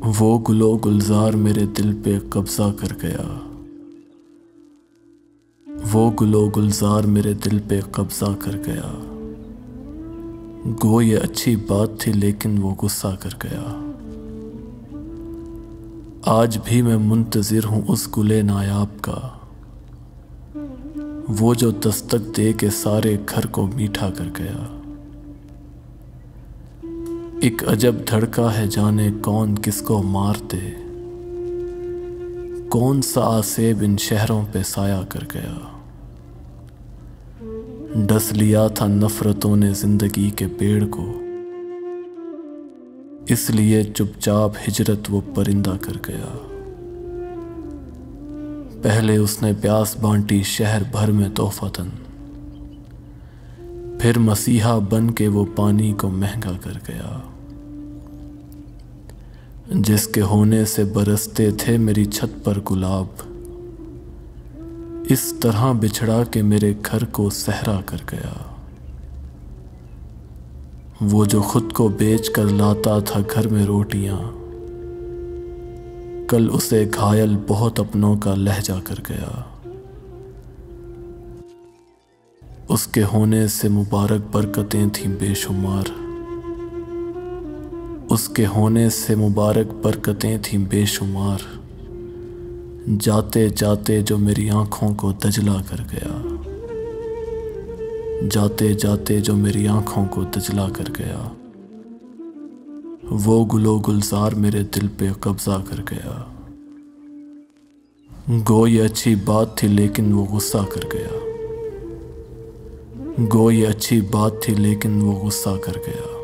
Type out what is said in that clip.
वो गुलो गुलजार मेरे दिल पे कब्जा कर गया। वो गुलो गुलजार मेरे दिल पे कब्जा कर गया। गो ये अच्छी बात थी लेकिन वो गुस्सा कर गया। आज भी मैं मुंतजिर हूं उस गुले नायाब का, वो जो दस्तक दे के सारे घर को मीठा कर गया। एक अजब धड़का है जाने कौन किसको मार दे, कौन सा आसेब इन शहरों पे साया कर गया। डस लिया था नफरतों ने जिंदगी के पेड़ को, इसलिए चुपचाप हिजरत वो परिंदा कर गया। पहले उसने प्यास बांटी शहर भर में तोहफतन, फिर मसीहा बन के वो पानी को महंगा कर गया। जिसके होने से बरसते थे मेरी छत पर गुलाब, इस तरह बिछड़ा के मेरे घर को सहरा कर गया। वो जो खुद को बेच कर लाता था घर में रोटियां, कल उसे घायल बहुत अपनों का लहजा कर गया। उसके होने से मुबारक बरकतें थीं बेशुमार, उसके होने से मुबारक बरकतें थीं बेशुमार। जाते जाते जो मेरी आंखों को दजला कर गया, जाते जाते जो मेरी आंखों को दजला कर गया। वो गुलो गुलजार मेरे दिल पे कब्जा कर गया। गो ये अच्छी बात थी लेकिन वो गुस्सा कर गया। गो ये अच्छी बात थी लेकिन वो गुस्सा कर गया।